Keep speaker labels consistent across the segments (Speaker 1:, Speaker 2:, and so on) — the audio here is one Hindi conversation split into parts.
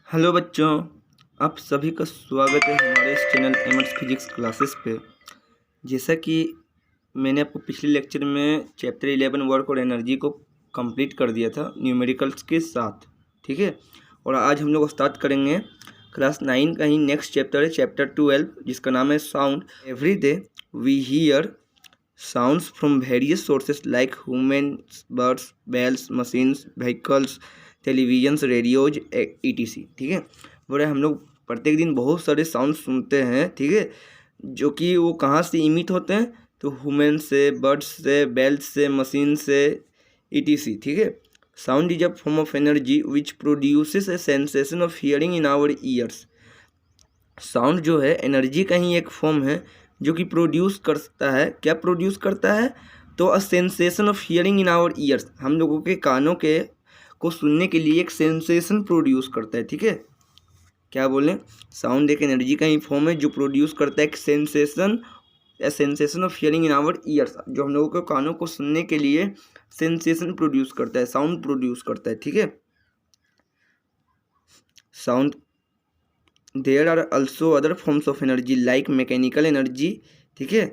Speaker 1: हेलो बच्चों, आप सभी का स्वागत है हमारे इस चैनल एमर्स फिजिक्स क्लासेस पे। जैसा कि मैंने आपको पिछले लेक्चर में चैप्टर 11 वर्क और एनर्जी को कंप्लीट कर दिया था न्यूमेरिकल्स के साथ, ठीक है। और आज हम लोग स्टार्ट करेंगे क्लास 9 का ही नेक्स्ट चैप्टर है, चैप्टर 12, जिसका नाम है sound. Every day we hear sounds from various sources like humans, birds, bells, machines, vehicles, televisions, radios, etc, ठीक है। बोले हम लोग प्रत्येक दिन बहुत सारे साउंड सुनते हैं, ठीक है, जो कि वो कहाँ से इमिट होते हैं, तो ह्यूमन से, बर्ड्स से, बेल्स से, मशीन से, etc, ठीक है। Sound is a form of energy which produces a sensation of hearing in our ears. Sound जो है एनर्जी का ही एक फॉर्म है जो कि प्रोड्यूस करता है। क्या प्रोड्यूस करता है? तो a sensation of hearing in our ears, हम लोगों के कानों के को सुनने के लिए एक सेंसेशन प्रोड्यूस करता है, ठीक है। क्या बोलें? साउंड एक एनर्जी का ही फॉर्म है जो प्रोड्यूस करता है एक सेंसेशन, या sensation of hearing in our ears, जो हम लोगों के कानों को सुनने के लिए सेंसेशन प्रोड्यूस करता है, साउंड प्रोड्यूस करता है, ठीक है। Sound there are also other forms of energy like mechanical energy, ठीक है,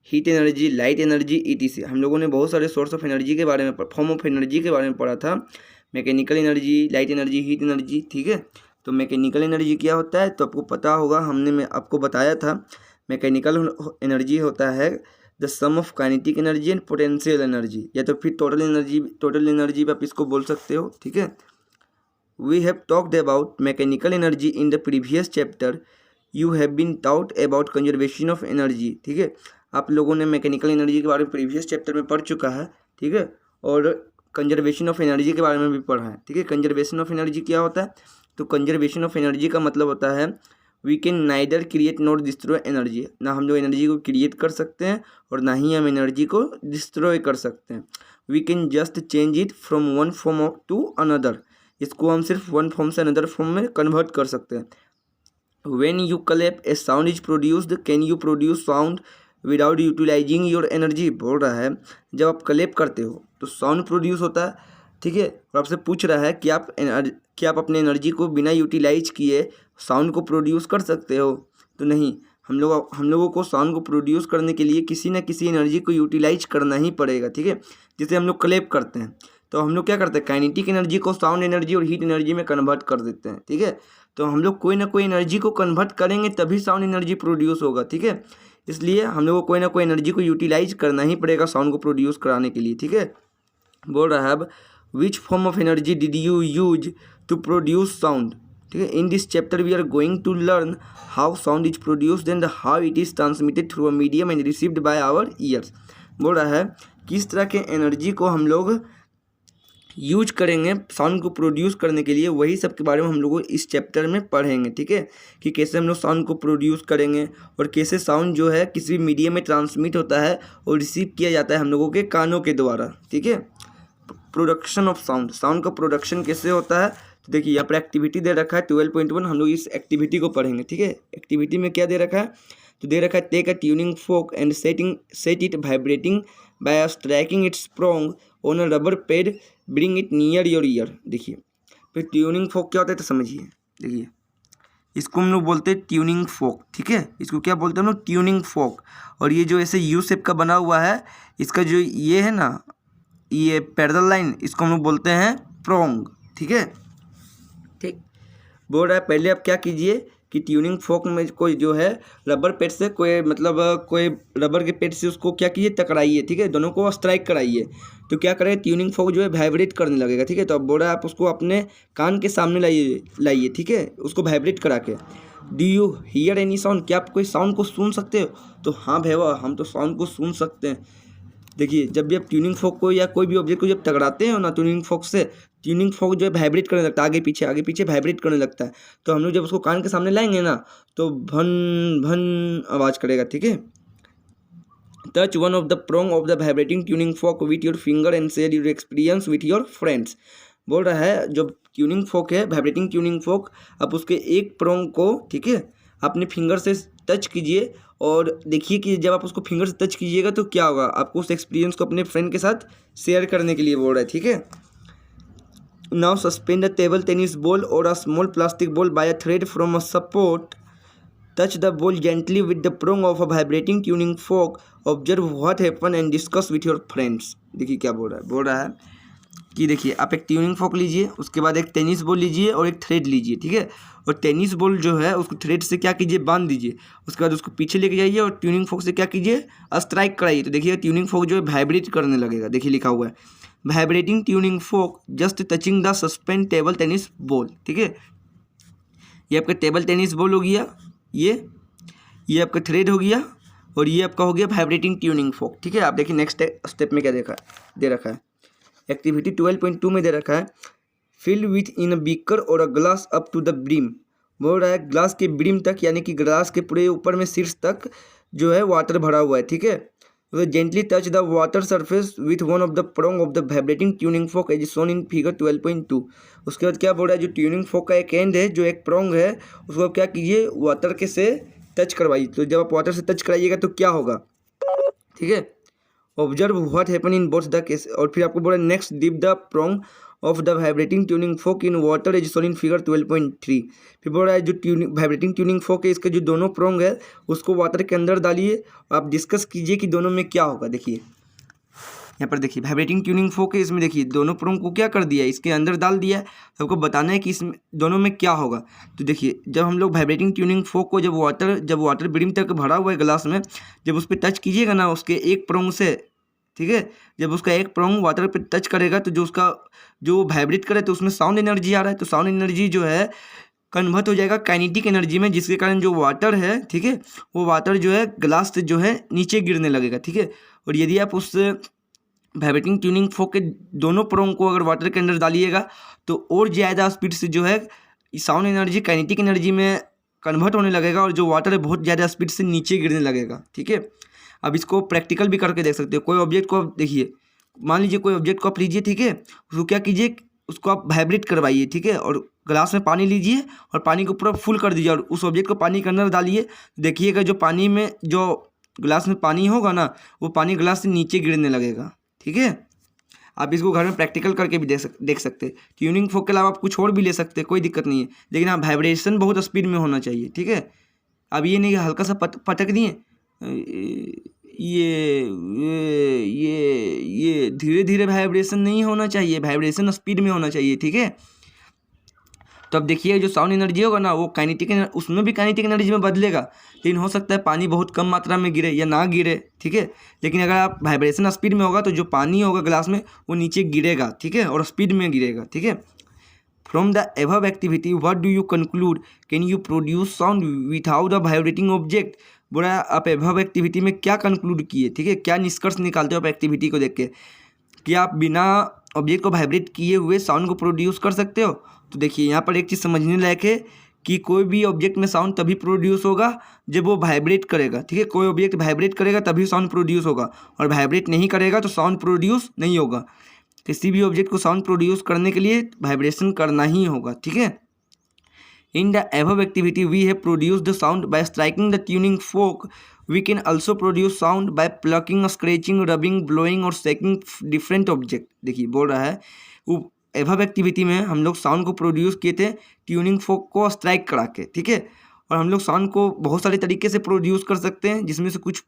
Speaker 1: heat energy, light energy, etc। हम लोगों ने बहुत सारे सोर्स ऑफ एनर्जी के बारे में, फॉर्म ऑफ एनर्जी के बारे में पढ़ा था। Mechanical energy, light energy, heat energy, ठीक है। तो मैकेनिकल एनर्जी क्या होता है तो आपको पता होगा, मैं आपको बताया था। मैकेनिकल एनर्जी होता है the sum of kinetic energy and potential energy, या तो फिर टोटल एनर्जी भी आप इसको बोल सकते हो, ठीक है। We have talked about mechanical energy in the previous chapter. You have been taught about conservation of energy, ठीक है। आप लोगों ने मैकेनिकल एनर्जी के बारे में प्रीवियस चैप्टर में पढ़ चुका है, ठीक है। और कंजर्वेशन ऑफ एनर्जी के बारे में भी पढ़ा है, ठीक है। कंजर्वेशन ऑफ एनर्जी क्या होता है? तो कंजर्वेशन ऑफ एनर्जी का मतलब होता है we can neither create not destroy energy, ना हम लोग एनर्जी को क्रिएट कर सकते हैं और ना ही हम एनर्जी को डिस्ट्रॉय कर सकते हैं। We can just change it from one form to another, इसको हम सिर्फ वन फॉर्म से अनदर फॉर्म में कन्वर्ट कर सकते हैं। When you clap a sound is produced, can you produce sound without utilising your energy. बोल रहा है जब आप क्लैप करते हो तो साउंड प्रोड्यूस होता है, ठीक है। और आपसे पूछ रहा है कि आप अपने एनर्जी को बिना यूटिलाइज किए साउंड को प्रोड्यूस कर सकते हो, तो नहीं। हम लोगों को साउंड को प्रोड्यूस करने के लिए किसी न किसी एनर्जी को यूटिलाइज करना ही पड़ेगा, ठीक है। जैसे हम लोग क्लैप करते हैं तो हम लोग क्या करते हैं, काइनेटिक एनर्जी को साउंड एनर्जी और हीट एनर्जी में कन्वर्ट कर देते हैं, ठीक है। तो हम लोग कोई ना कोई एनर्जी को कन्वर्ट करेंगे तभी साउंड एनर्जी प्रोड्यूस होगा, ठीक है। इसलिए हम लोग को कोई ना कोई एनर्जी को यूटिलाइज करना ही पड़ेगा साउंड को प्रोड्यूस कराने के लिए, ठीक है। बोल रहा है अब which form of energy did you use to produce sound, ठीक है। In this chapter we are going to learn how sound is produced and how it is transmitted through a medium and received by our ears. बोल रहा है किस तरह के एनर्जी को हम लोग यूज करेंगे साउंड को प्रोड्यूस करने के लिए, वही सब के बारे में हम लोग इस चैप्टर में पढ़ेंगे, ठीक है। कि कैसे हम लोग साउंड को प्रोड्यूस करेंगे और कैसे साउंड जो है किसी भी मीडियम में ट्रांसमिट होता है और रिसीव किया जाता है हम लोगों के कानों के द्वारा, ठीक है। प्रोडक्शन ऑफ साउंड, साउंड का प्रोडक्शन कैसे होता है, तो देखिए यहाँ पर एक्टिविटी दे रखा है 12.1, हम लोग इस एक्टिविटी को पढ़ेंगे, ठीक है। एक्टिविटी में क्या दे रखा है, तो दे रखा है take a tuning fork and set it vibrating by striking its prong on a rubber pad, bring it near your ear. देखिए फिर ट्यूनिंग फोक क्या होता है तो समझिए। देखिए इसको हम लोग बोलते हैं ट्यूनिंग फोक, ठीक है। इसको क्या बोलते हैं हम लोग? ट्यूनिंग फोक। और ये जो ऐसे यू शेप का बना हुआ है, इसका जो ये है ना, ये पैरेलल लाइन, इसको हम लोग बोलते हैं प्रोंग, ठीक है। ठीक बोल रहा है पहले आप क्या कीजिए कि ट्यूनिंग फोक में कोई जो है रबर पेट से कोई रबर के पेट से उसको क्या कीजिए, टकराइए, ठीक है। दोनों को स्ट्राइक कराइए तो क्या करेगा, ट्यूनिंग फोक जो है वाइब्रेट करने लगेगा, ठीक है। तो अब बोल रहा है आप उसको अपने कान के सामने लाइए, ठीक है, उसको वाइब्रेट करा के। Do you here any sound, क्या आप कोई साउंड को सुन सकते हो? तो हाँ भैया हम तो साउंड को सुन सकते हैं। देखिए जब भी आप ट्यूनिंग फोक को या कोई भी ऑब्जेक्ट को जब टकराते हो ना ट्यूनिंग फोक से, ट्यूनिंग फोक जो है वाइब्रेट करने लगता है, आगे पीछे वाइब्रेट करने लगता है। तो हम लोग जब उसको कान के सामने लाएंगे ना तो भन भन आवाज़ करेगा, ठीक है। Touch one of the prong of the vibrating tuning folk with your finger and share your experience with your friends. बोल रहा है जो ट्यूनिंग फोक है, वाइब्रेटिंग ट्यूनिंग फोक, आप उसके एक प्रोंग को, ठीक है, अपने फिंगर से टच कीजिए और देखिए कि जब आप उसको फिंगर से टच कीजिएगा तो क्या होगा, आपको उस एक्सपीरियंस को अपने फ्रेंड के साथ शेयर करने के लिए बोल रहा है, ठीक है। Now suspend a table tennis ball और a small plastic ball by a thread from a support, touch the ball gently with the prong of a vibrating tuning fork, observe what happen and discuss with your friends। देखिए क्या बोल रहा है कि देखिए आप एक ट्यूनिंग फोक लीजिए, उसके बाद एक टेनिस बॉल लीजिए और एक थ्रेड लीजिए, ठीक है। और टेनिस बॉल जो है उसको थ्रेड से क्या कीजिए, बांध दीजिए। उसके बाद उसको पीछे लेके जाइए और ट्यूनिंग फोक से क्या कीजिए, स्ट्राइक कराइए। तो देखिए ट्यूनिंग फोक जो है वाइब्रेट करने लगेगा। देखिए लिखा हुआ है vibrating tuning folk just touching the suspend table tennis ball, ठीक है। ये आपका टेबल टेनिस बॉल हो गया, ये आपका थ्रेड हो गया और ये आपका हो गया वाइब्रेटिंग ट्यूनिंग फोक, ठीक है। आप देखिए नेक्स्ट स्टेप में क्या दे रखा है। एक्टिविटी 12.2 में दे रखा है fill with in a beaker और a glass up to the brim. बोल रहा है ग्लास के ब्रिम तक, यानी कि ग्लास के पूरे ऊपर में शीर्ष तक जो है वाटर भरा हुआ है, ठीक है। तो gently touch the water surface with one of the prong of the vibrating tuning fork as shown in figure 12.2। उसके बाद क्या बोल रहा है, जो ट्यूनिंग फोक का एक एंड है, जो एक प्रोंग है, उसको क्या कीजिए, वाटर के से टच करवाइए। तो जब आप वाटर से टच कराइएगा तो क्या होगा, ठीक है। Observe what happen in both the case. और फिर आपको बोला next dip the prong of the vibrating tuning fork in water as shown in figure 12.3। फिर बोल रहा है जो वाइब्रेटिंग ट्यूनिंग फोक है, इसके जो दोनों प्रोंग है उसको वाटर के अंदर डालिए और आप डिस्कस कीजिए कि दोनों में क्या होगा। देखिए यहाँ पर देखिए वाइब्रेटिंग ट्यूनिंग फोक है, इसमें देखिए दोनों प्रोंग को क्या कर दिया है, इसके अंदर डाल दिया है। सबको बताना है कि इसमें दोनों में क्या होगा। तो देखिए जब हम लोग वाइब्रेटिंग ट्यूनिंग फोक को जब वाटर ब्रिम तक भरा हुआ है ग्लास में, जब उस पर टच कीजिएगा ना उसके एक प्रोंग से, ठीक है, जब उसका एक प्रोंग वाटर पे टच करेगा तो जो वाइब्रेट करे तो उसमें साउंड एनर्जी आ रहा है। तो साउंड एनर्जी जो है कन्वर्ट हो जाएगा काइनेटिक एनर्जी में, जिसके कारण जो वाटर है, ठीक है, वो वाटर जो है ग्लास से जो है नीचे गिरने लगेगा, ठीक है। और यदि आप उस वाइब्रेटिंग ट्यूनिंग फोक के दोनों प्रोंग को अगर वाटर के अंदर डालिएगा तो और ज़्यादा स्पीड से जो है साउंड एनर्जी काइनेटिक एनर्जी में कन्वर्ट होने लगेगा और जो वाटर है बहुत ज़्यादा स्पीड से नीचे गिरने लगेगा, ठीक है। अब इसको प्रैक्टिकल भी करके देख सकते हो। कोई ऑब्जेक्ट को आप देखिए, मान लीजिए कोई ऑब्जेक्ट को आप लीजिए, ठीक है, उसको क्या कीजिए, उसको आप वाइब्रेट करवाइए, ठीक है। और ग्लास में पानी लीजिए और पानी को पूरा फुल कर दीजिए और उस ऑब्जेक्ट को पानी के अंदर डालिए। देखिएगा जो पानी में जो ग्लास में पानी होगा ना, वो पानी ग्लास से नीचे गिरने लगेगा, ठीक है। आप इसको घर में प्रैक्टिकल करके भी देख सकते हैं। ट्यूनिंग फोक के अलावा आप कुछ और भी ले सकते हैं, कोई दिक्कत नहीं है, लेकिन हाँ वाइब्रेशन बहुत स्पीड में होना चाहिए, ठीक है। अब ये नहीं कि हल्का सा पटक दिए, ये धीरे धीरे वाइब्रेशन नहीं होना चाहिए, वाइब्रेशन स्पीड में होना चाहिए, ठीक है। तो अब देखिए जो साउंड एनर्जी होगा ना वो उसमें भी काइनेटिक एनर्जी में बदलेगा, लेकिन हो सकता है पानी बहुत कम मात्रा में गिरे या ना गिरे, ठीक है। लेकिन अगर आप वाइब्रेशन स्पीड में होगा तो जो पानी होगा ग्लास में वो नीचे गिरेगा, ठीक है, और स्पीड में गिरेगा, ठीक है। From the above activity what do you conclude, can you produce sound without the vibrating object. बोला आप एबव एक्टिविटी में क्या कंक्लूड किए, ठीक है, क्या निष्कर्ष निकालते हो आप एक्टिविटी को देख के, कि आप बिना ऑब्जेक्ट को वाइब्रेट किए हुए साउंड को प्रोड्यूस कर सकते हो। तो देखिए यहाँ पर एक चीज़ समझने लायक है कि कोई भी ऑब्जेक्ट में साउंड तभी प्रोड्यूस होगा जब वो वाइब्रेट करेगा, ठीक है। कोई ऑब्जेक्ट वाइब्रेट करेगा तभी साउंड प्रोड्यूस होगा और वाइब्रेट नहीं करेगा तो साउंड प्रोड्यूस नहीं होगा। किसी भी ऑब्जेक्ट को साउंड प्रोड्यूस करने के लिए वाइब्रेशन करना ही होगा, ठीक है। In the above activity, we have produced the sound by striking the tuning fork. We can also produce sound by plucking, scratching, rubbing, blowing और shaking different object। देखिए बोल रहा है एबव एक्टिविटी में हम लोग साउंड को प्रोड्यूस किए थे ट्यूनिंग फोक को स्ट्राइक करा के, ठीक है। और हम लोग साउंड को बहुत सारे तरीके से प्रोड्यूस कर सकते हैं, जिसमें से कुछ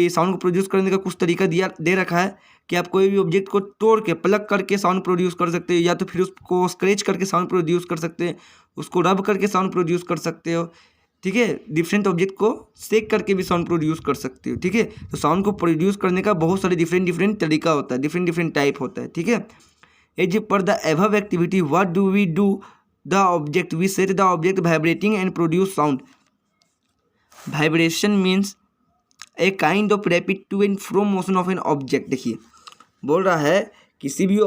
Speaker 1: साउंड को प्रोड्यूस करने का कुछ तरीका दे रखा है कि आप कोई भी ऑब्जेक्ट को तोड़ के प्लग करके साउंड प्रोड्यूस कर सकते हो, या तो फिर उसको स्क्रैच करके साउंड प्रोड्यूस कर सकते हैं, उसको रब करके साउंड प्रोड्यूस कर सकते हो, ठीक है। डिफरेंट ऑब्जेक्ट को शेक करके भी साउंड प्रोड्यूस कर सकते हो, ठीक है। तो साउंड को प्रोड्यूस करने का बहुत सारे डिफरेंट तरीका होता है, डिफरेंट टाइप होता है, ठीक है। As per the above activity what do we do the object, we set the object vibrating and produce sound. Vibration means a kind of rapid to and fro motion of an object. देखिए बोल रहा है किसी भी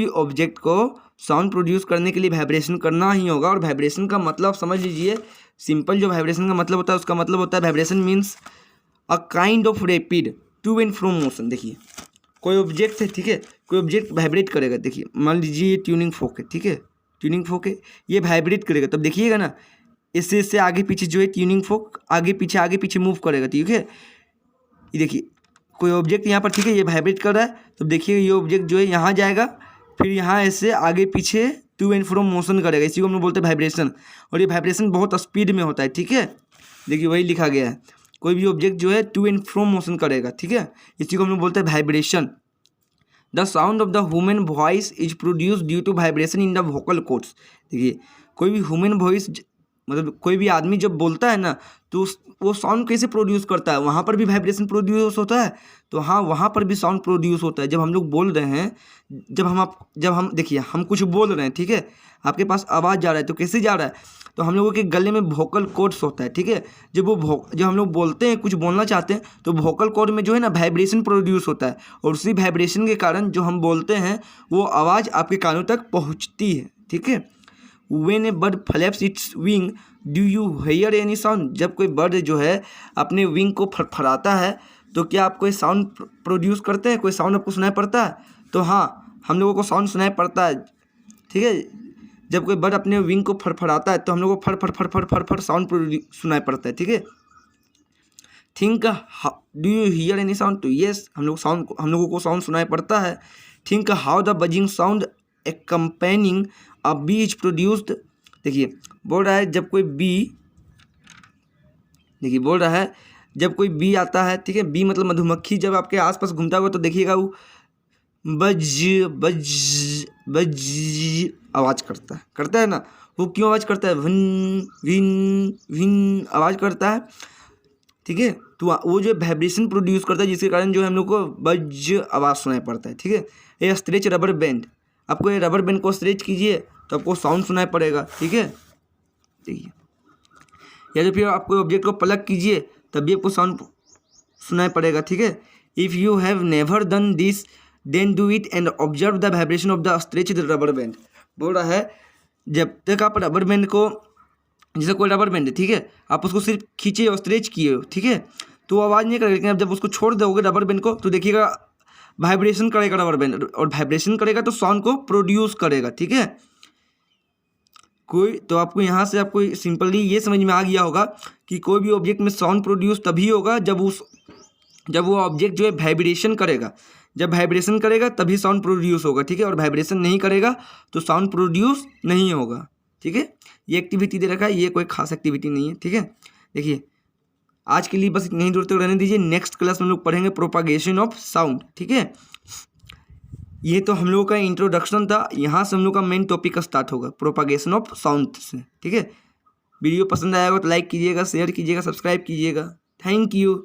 Speaker 1: ऑब्जेक्ट को साउंड प्रोड्यूस करने के लिए वाइब्रेशन करना ही होगा। और वाइब्रेशन का मतलब समझ लीजिए, सिंपल जो वाइब्रेशन का मतलब होता है उसका मतलब होता है vibration means a kind of rapid to and fro motion. देखिए कोई ऑब्जेक्ट है, ठीक है, कोई ऑब्जेक्ट वाइब्रेट करेगा। देखिए मान लीजिए ये ट्यूनिंग फोक है, ठीक है, ट्यूनिंग फोक है, ये वाइब्रेट करेगा, तब देखिएगा ना इससे आगे पीछे जो है ट्यूनिंग फोक आगे पीछे मूव करेगा, ठीक है। ये देखिए कोई ऑब्जेक्ट यहाँ पर, ठीक है, ये वाइब्रेट कर रहा है, तो देखिए ये ऑब्जेक्ट जो है यहाँ जाएगा, फिर यहाँ ऐसे आगे पीछे टू एंड फ्रो मोशन करेगा, इसी को हम लोग बोलते हैं वाइब्रेशन। और ये वाइब्रेशन बहुत स्पीड में होता है, ठीक है, देखिए वही लिखा गया है, कोई भी ऑब्जेक्ट जो है टू एंड फ्रो मोशन करेगा, ठीक है, इसी को हम लोग बोलते हैं vibration. The sound of the human voice is produce due to vibration in the vocal cords. देखिए कोई भी ह्यूमन वॉइस मतलब कोई भी आदमी जब बोलता है ना, तो वो साउंड कैसे प्रोड्यूस करता है, वहाँ पर भी वाइब्रेशन प्रोड्यूस होता है। तो हाँ, वहाँ पर भी साउंड प्रोड्यूस होता है। जब हम लोग बोल रहे हैं, जब हम देखिए हम कुछ बोल रहे हैं, ठीक है, आपके पास आवाज़ जा रहा है, तो कैसे जा रहा है, तो हम लोगों के गले में वोकल कॉर्ड्स होता है, ठीक है। जब हम लोग बोलते हैं, कुछ बोलना चाहते हैं, तो वोकल कॉर्ड में जो है ना वाइब्रेशन प्रोड्यूस होता है, और उसी वाइब्रेशन के कारण जो हम बोलते हैं वो आवाज़ आपके कानों तक पहुँचती है, ठीक है। When a bird flaps its wing, do you hear any sound? जब कोई बर्ड जो है अपने विंग को फड़फड़ाता है, तो क्या आप कोई साउंड प्रोड्यूस करते हैं, कोई साउंड आपको सुनाई पड़ता है? तो हाँ, हम लोगों को साउंड सुनाई पड़ता है, ठीक है। जब कोई बर्ड अपने विंग को फड़फड़ाता है, तो हम लोगों को फड़ फड़ फड़ फड़ फड़ फड़ साउंड सुनाई पड़ता है, ठीक है। Think do you here any sound? तो यस, हम लोगों को साउंड सुनाई पड़ता है। Think how the buzzing sound accompanying a bee is produced। देखिए बोल रहा है जब कोई बी आता है, ठीक है, बी मतलब मधुमक्खी, जब आपके आसपास घूमता हुआ, तो देखिएगा वो बज बज बज आवाज़ करता है ना। वो क्यों आवाज़ करता है? विन विन विन आवाज़ करता है, ठीक है। तो वो जो वाइब्रेशन प्रोड्यूस करता है, जिसके कारण जो है हम लोग को बज आवाज़ सुनाई पड़ता है, ठीक है। ये स्ट्रेच रबर बैंड, आपको ये रबर बैंड को स्ट्रेच कीजिए तो आपको साउंड सुनाई पड़ेगा, ठीक है। देखिए, या तो फिर आप कोई ऑब्जेक्ट को प्लग कीजिए तभी आपको साउंड सुनाई पड़ेगा, ठीक है। If you have never done this then do it and observe the vibration of the stretched rubber band. बोल रहा है जब तक आप रबर बैंड को, जैसे कोई रबर बैंड है, ठीक है, आप उसको सिर्फ खींचे और स्ट्रेच किए हो, ठीक है, तो आवाज़ नहीं करेगा। लेकिन आप जब उसको छोड़ दोगे रबर बैंड को, तो देखिएगा वाइब्रेशन करेगा रबर बैंड, और वाइब्रेशन करेगा तो साउंड को प्रोड्यूस करेगा, ठीक है। तो आपको यहाँ से आपको सिंपली ये समझ में आ गया होगा कि कोई भी ऑब्जेक्ट में साउंड प्रोड्यूस तभी होगा जब वो ऑब्जेक्ट जो है वाइब्रेशन करेगा। जब वाइब्रेशन करेगा तभी साउंड प्रोड्यूस होगा, ठीक है, और वाइब्रेशन नहीं करेगा तो साउंड प्रोड्यूस नहीं होगा, ठीक है। ये एक्टिविटी दे रखा है, ये कोई खास एक्टिविटी नहीं है, ठीक है। देखिए आज के लिए बस इतनी ही दूर तक रहने दीजिए। नेक्स्ट क्लास में हम लोग पढ़ेंगे प्रोपागेशन ऑफ साउंड, ठीक है। ये तो हम लोगों का इंट्रोडक्शन था, यहाँ से हम लोग का मेन टॉपिक स्टार्ट होगा प्रोपागेशन ऑफ साउंड से, ठीक है। वीडियो पसंद आएगा तो लाइक कीजिएगा, शेयर कीजिएगा, सब्सक्राइब कीजिएगा। Thank you.